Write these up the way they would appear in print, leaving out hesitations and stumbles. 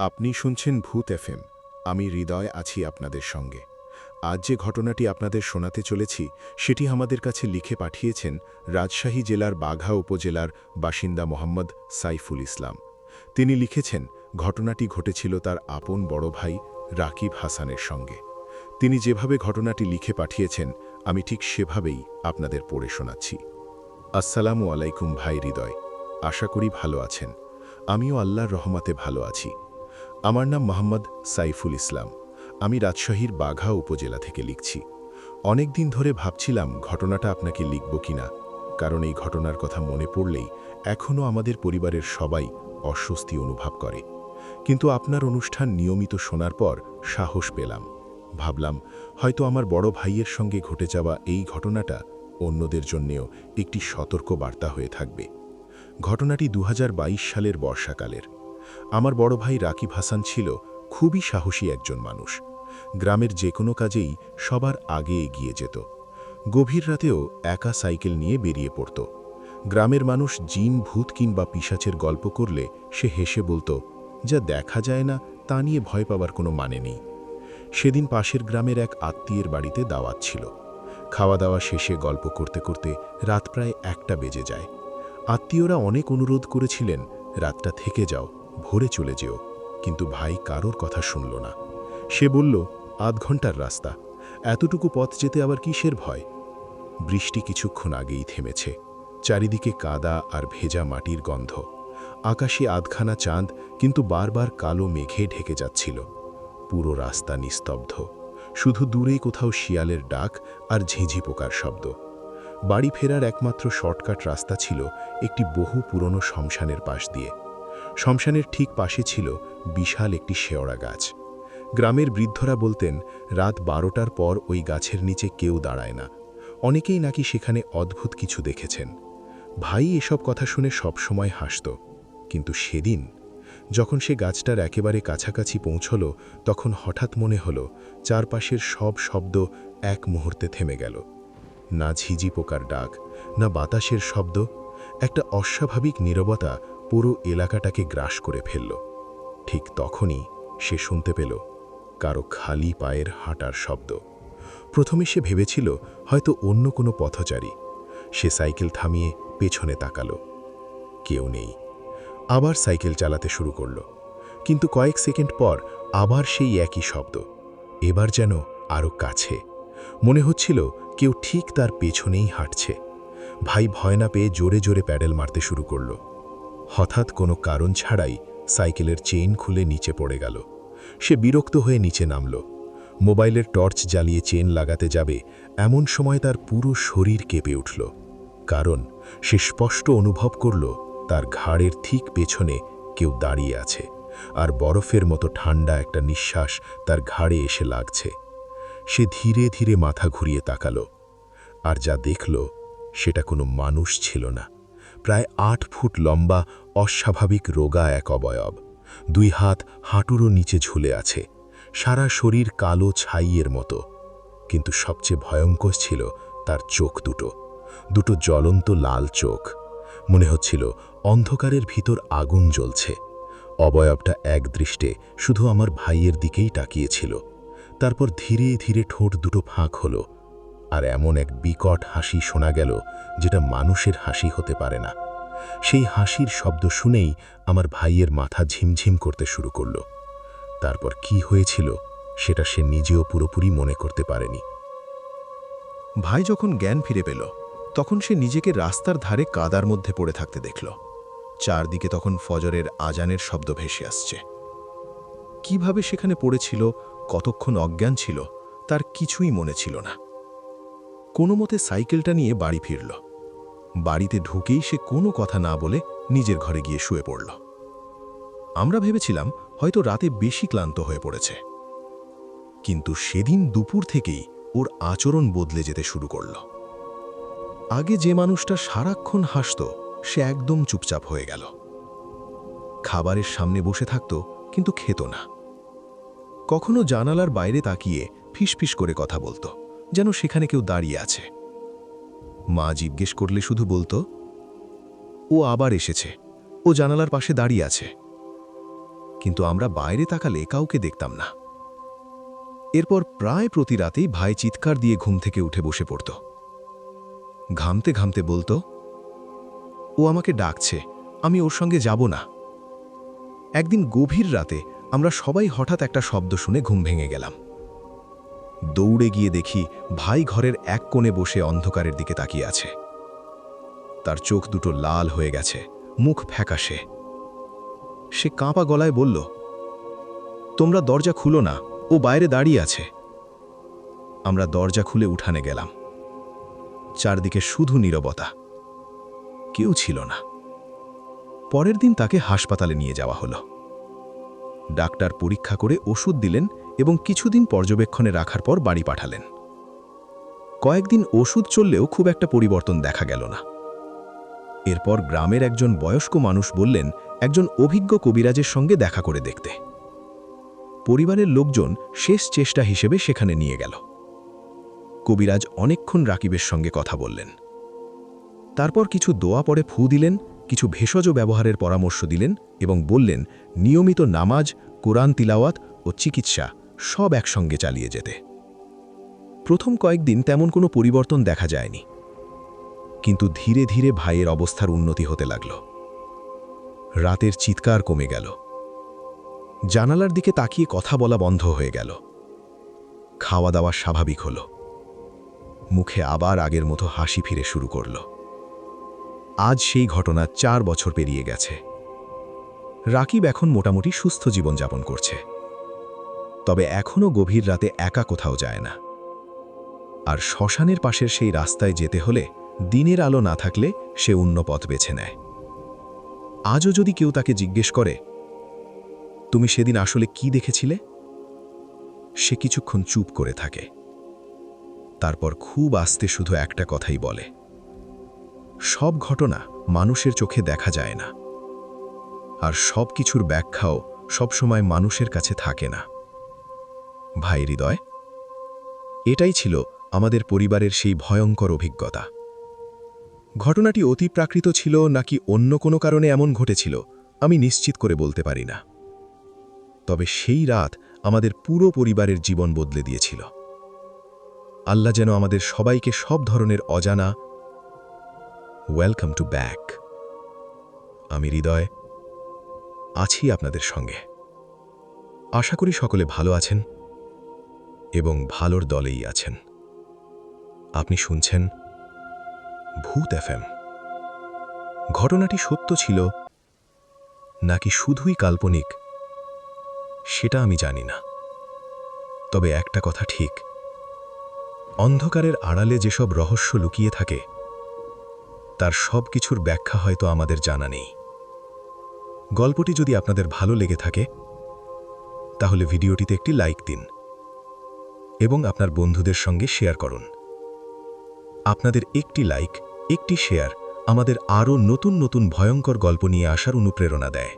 আপনি শুনছেন ভূত এফএম। আমি হৃদয় আছি আপনাদের সঙ্গে। আজ যে ঘটনাটি আপনাদের শোনাতে চলেছি সেটি আমাদের কাছে লিখে পাঠিয়েছেন রাজশাহী জেলার বাঘা উপজেলার বাসিন্দা মোহাম্মদ সাইফুল ইসলাম। তিনি লিখেছেন, ঘটনাটি ঘটেছিল তার আপন বড় ভাই রাকিব হাসানের সঙ্গে। তিনি যেভাবে ঘটনাটি লিখে পাঠিয়েছেন আমি ঠিক সেভাবেই আপনাদের পড়ে শোনাচ্ছি। আসসালামু আলাইকুম ভাই হৃদয়, আশা করি ভালো আছেন। আমিও আল্লাহর রহমতে ভালো আছি। আমার নাম মোহাম্মদ সাইফুল ইসলাম। আমি রাজশাহীর বাঘা উপজেলা থেকে লিখছি। অনেক দিন ধরে ভাবছিলাম ঘটনাটা আপনাকে লিখব কিনা, কারণ এই ঘটনার কথা মনে পড়লেই এখনও আমাদের পরিবারের সবাই অস্বস্তি অনুভব করে। কিন্তু আপনার অনুষ্ঠান নিয়মিত শোনার পর সাহস পেলাম। ভাবলাম হয়তো আমার বড় ভাইয়ের সঙ্গে ঘটে যাওয়া এই ঘটনাটা অন্যদের জন্যেও একটি সতর্ক বার্তা হয়ে থাকবে। ঘটনাটি 2022 সালের বর্ষাকালের। আমার বড় ভাই রাকিব হাসান ছিল খুবই সাহসী একজন মানুষ। গ্রামের যে কোনো কাজেই সবার আগে এগিয়ে যেত। গভীর রাতেও একা সাইকেল নিয়ে বেরিয়ে পড়ত। গ্রামের মানুষ জিন, ভূত কিংবা পিশাচের গল্প করলে সে হেসে বলতো, যা দেখা যায় না তা নিয়ে ভয় পাওয়ার কোনো মানে নেই। সেদিন পাশের গ্রামের এক আত্মীয়ের বাড়িতে দাওয়াত ছিল। খাওয়া দাওয়া শেষে গল্প করতে করতে রাত প্রায় 1টা বেজে যায়। আত্মীয়রা অনেক অনুরোধ করেছিলেন, রাতটা থেকে যাও, ভোরে চলে যেও, কিন্তু ভাই কারোর কথা শুনল না। সে বলল, আধ ঘন্টার রাস্তা, এতটুকু পথ যেতে আবার কিসের ভয়। বৃষ্টি কিছুক্ষণ আগেই থেমেছে। চারিদিকে কাদা আর ভেজা মাটির গন্ধ। আকাশে আধখানা চাঁদ, কিন্তু বারবার কালো মেঘে ঢেকে যাচ্ছিল। পুরো রাস্তা নিস্তব্ধ, শুধু দূরেই কোথাও শিয়ালের ডাক আর ঝিঝি পোকার শব্দ। বাড়ি ফেরার একমাত্র শর্টকাট রাস্তা ছিল একটি বহু পুরনো শ্মশানের পাশ দিয়ে। শ্মশানের ঠিক পাশে ছিল বিশাল একটি শেওড়া গাছ। গ্রামের বৃদ্ধরা বলতেন, রাত 12টার পর ওই গাছের নিচে কেউ দাঁড়ায় না। অনেকেই নাকি সেখানে অদ্ভুত কিছু দেখেছেন। ভাই এসব কথা শুনে সবসময় হাসত, কিন্তু সেদিন যখন সে গাছটার একেবারে কাছাকাছি পৌঁছল, তখন হঠাৎ মনে হলো চারপাশের সব শব্দ এক মুহূর্তে থেমে গেল। না ঝিঝি পোকার ডাক, না বাতাসের শব্দ, একটা অস্বাভাবিক নীরবতা পুরো এলাকাটাকে গ্রাস করে ফেলল। ঠিক তখনই সে শুনতে পেল কারো খালি পায়ের হাঁটার শব্দ। প্রথমে সে ভেবেছিল হয়তো অন্য কোনো পথচারী। সে সাইকেল থামিয়ে পেছনে তাকালো। কেউ নেই। আবার সাইকেল চালাতে শুরু করল, কিন্তু কয়েক সেকেন্ড পর আবার সেই একই শব্দ, এবার যেন আরও কাছে। মনে হচ্ছিল কেউ ঠিক তার পেছনেই হাঁটছে। ভাই ভয় না পেয়ে জোরে জোরে প্যাডেল মারতে শুরু করল। হঠাৎ কোনো কারণ ছাড়াই সাইকেলের চেইন খুলে নিচে পড়ে গেল। সে বিরক্ত হয়ে নিচে নামল। মোবাইলের টর্চ জ্বালিয়ে চেন লাগাতে যাবে, এমন সময় তার পুরো শরীর কেঁপে উঠল। কারণ সে স্পষ্ট অনুভব করল তার ঘাড়ের ঠিক পেছনে কেউ দাঁড়িয়ে আছে, আর বরফের মতো ঠান্ডা একটা নিঃশ্বাস তার ঘাড়ে এসে লাগছে। সে ধীরে ধীরে মাথা ঘুরিয়ে তাকালো, আর যা দেখল সেটা কোনো মানুষ ছিল না। প্রায় 8 ফুট লম্বা, অস্বাভাবিক রোগা এক অবয়ব। 2 হাত হাঁটুরও নিচে ঝুলে আছে, সারা শরীর কালো ছাইয়ের মতো। কিন্তু সবচেয়ে ভয়ঙ্কর ছিল তার চোখ দুটো জ্বলন্ত লাল চোখ। মনে হচ্ছিল অন্ধকারের ভিতর আগুন জ্বলছে। অবয়বটা একদৃষ্টে শুধু আমার ভাইয়ের দিকেই তাকিয়েছিল। তারপর ধীরে ধীরে ঠোঁট দুটো ফাঁক হলো, আর এমন এক বিকট হাসি শোনা গেল যেটা মানুষের হাসি হতে পারে না। সেই হাসির শব্দ শুনেই আমার ভাইয়ের মাথা ঝিমঝিম করতে শুরু করল। তারপর কি হয়েছিল সেটা সে নিজেও পুরোপুরি মনে করতে পারেনি। ভাই যখন জ্ঞান ফিরে পেল, তখন সে নিজেকে রাস্তার ধারে কাদার মধ্যে পড়ে থাকতে দেখল। চারদিকে তখন ফজরের আজানের শব্দ ভেসে আসছে। কিভাবে সেখানে পড়েছিল, কতক্ষণ অজ্ঞান ছিল, তার কিছুই মনে ছিল না। কোনো মতে সাইকেলটা নিয়ে বাড়ি ফিরল। বাড়িতে ঢুকেই সে কোনো কথা না বলে নিজের ঘরে গিয়ে শুয়ে পড়ল। আমরা ভেবেছিলাম হয়তো রাতে বেশি ক্লান্ত হয়ে পড়েছে, কিন্তু সেদিন দুপুর থেকেই ওর আচরণ বদলে যেতে শুরু করল। আগে যে মানুষটা সারাক্ষণ হাসত, সে একদম চুপচাপ হয়ে গেল। খাবারের সামনে বসে থাকত, কিন্তু খেত না। কখনো জানালার বাইরে তাকিয়ে ফিসফিস করে কথা বলতো, যেন সেখানে কেউ দাঁড়িয়ে আছে। মা জিজ্ঞেস করলে শুধু বলতো, ও আবার এসেছে, ও জানালার পাশে দাঁড়িয়ে আছে। কিন্তু আমরা বাইরে তাকালে কাউকে দেখতাম না। এরপর প্রায় প্রতি রাতেই ভাই চিৎকার দিয়ে ঘুম থেকে উঠে বসে পড়ত। ঘামতে ঘামতে বলতো, ও আমাকে ডাকছে, আমি ওর সঙ্গে যাব না। একদিন গভীর রাতে আমরা সবাই হঠাৎ একটা শব্দ শুনে ঘুম ভেঙে গেলাম। দৌড়ে গিয়ে দেখি ভাই ঘরের এক কোণে বসে অন্ধকারের দিকে তাকিয়ে আছে। তার চোখ দুটো লাল হয়ে গেছে, মুখ ফ্যাকাশে। সে কাঁপা গলায় বলল, তোমরা দরজা খুলো না, ও বাইরে দাঁড়িয়ে আছে। আমরা দরজা খুলে উঠানে গেলাম। চারদিকে শুধু নীরবতা, কেউ ছিল না। পরের দিন তাকে হাসপাতালে নিয়ে যাওয়া হলো। ডাক্তার পরীক্ষা করে ওষুধ দিলেন এবং কিছুদিন পর্যবেক্ষণে রাখার পর বাড়ি পাঠালেন। কয়েকদিন ওষুধ চললেও খুব একটা পরিবর্তন দেখা গেল না। এরপর গ্রামের একজন বয়স্ক মানুষ বললেন একজন অভিজ্ঞ কবিরাজের সঙ্গে দেখা করে দেখতে। পরিবারের লোকজন শেষ চেষ্টা হিসেবে সেখানে নিয়ে গেল। কবিরাজ অনেকক্ষণ রাকিবের সঙ্গে কথা বললেন। তারপর কিছু দোয়া পড়ে ফু দিলেন, কিছু ভেষজ ব্যবহারের পরামর্শ দিলেন এবং বললেন নিয়মিত নামাজ, কোরআন তিলাওয়াত ও চিকিৎসা সব একসঙ্গে চালিয়ে যেতে। প্রথম কয়েকদিন তেমন কোনো পরিবর্তন দেখা যায়নি, কিন্তু ধীরে ধীরে ভাইয়ের অবস্থার উন্নতি হতে লাগল। রাতের চিৎকার কমে গেল, জানালার দিকে তাকিয়ে কথা বলা বন্ধ হয়ে গেল, খাওয়া দাওয়া স্বাভাবিক হল, মুখে আবার আগের মতো হাসি ফিরে শুরু করল। আজ সেই ঘটনা 4 বছর পেরিয়ে গেছে। রাকিব এখন মোটামুটি সুস্থ জীবনযাপন করছে, তবে এখনও গভীর রাতে একা কোথাও যায় না। আর শ্মশানের পাশের সেই রাস্তায় যেতে হলে দিনের আলো না থাকলে সে অন্য পথ বেছে নেয়। আজও যদি কেউ তাকে জিজ্ঞেস করে, তুমি সেদিন আসলে কি দেখেছিলে, সে কিছুক্ষণ চুপ করে থাকে। তারপর খুব আস্তে শুধু একটা কথাই বলে, সব ঘটনা মানুষের চোখে দেখা যায় না, আর সব কিছুর ব্যাখ্যাও সবসময় মানুষের কাছে থাকে না। ভাই হৃদয়, এটাই ছিল আমাদের পরিবারের সেই ভয়ঙ্কর অভিজ্ঞতা। ঘটনাটি অতিপ্রাকৃত ছিল নাকি অন্য কোনো কারণে এমন ঘটেছিল আমি নিশ্চিত করে বলতে পারি না, তবে সেই রাত আমাদের পুরো পরিবারের জীবন বদলে দিয়েছিল। আল্লাহ যেন আমাদের সবাইকে সব ধরনের অজানা। Welcome to back. আমি হৃদয় আছি আপনাদের সঙ্গে। আশা করি সকলে ভালো আছেন এবং ভালোর দলেই আছেন। আপনি শুনছেন ভূত এফএম। ঘটনাটি সত্য ছিল নাকি শুধুই কাল্পনিক সেটা আমি জানি না, তবে একটা কথা ঠিক, অন্ধকারের আড়ালে যেসব রহস্য লুকিয়ে থাকে তার সব কিছুর ব্যাখ্যা হয়তো আমাদের জানা নেই। গল্পটি যদি আপনাদের ভালো লেগে থাকে তাহলে ভিডিওটিতে একটি লাইক দিন এবং আপনার বন্ধুদের সঙ্গে শেয়ার করুন। আপনাদের একটি লাইক, একটি শেয়ার আমাদের আরও নতুন নতুন ভয়ঙ্কর গল্প নিয়ে আসার অনুপ্রেরণা দেয়।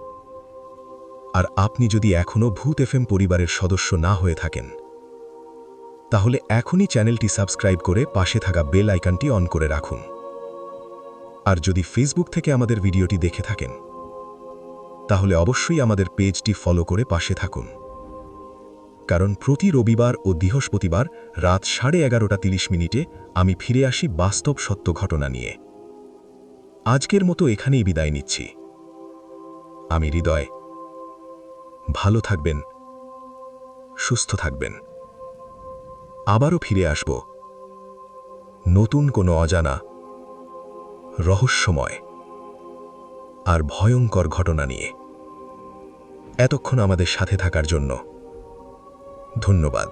আর আপনি যদি এখনও ভূত এফএম পরিবারের সদস্য না হয়ে থাকেন তাহলে এখনই চ্যানেলটি সাবস্ক্রাইব করে পাশে থাকা বেল আইকনটি অন করে রাখুন। আর যদি ফেসবুক থেকে আমাদের ভিডিওটি দেখে থাকেন তাহলে অবশ্যই আমাদের পেজটি ফলো করে পাশে থাকুন, কারণ প্রতি রবিবার ও বৃহস্পতিবার রাত 11:30 আমি ফিরে আসি বাস্তব সত্য ঘটনা নিয়ে। আজকের মতো এখানেই বিদায় নিচ্ছি। আমি হৃদয়। ভালো থাকবেন, সুস্থ থাকবেন। আবারও ফিরে আসব নতুন কোনো অজানা, রহস্যময় আর ভয়ঙ্কর ঘটনা নিয়ে। এতক্ষণ আমাদের সাথে থাকার জন্য ধন্যবাদ।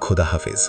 খোদা হাফেজ।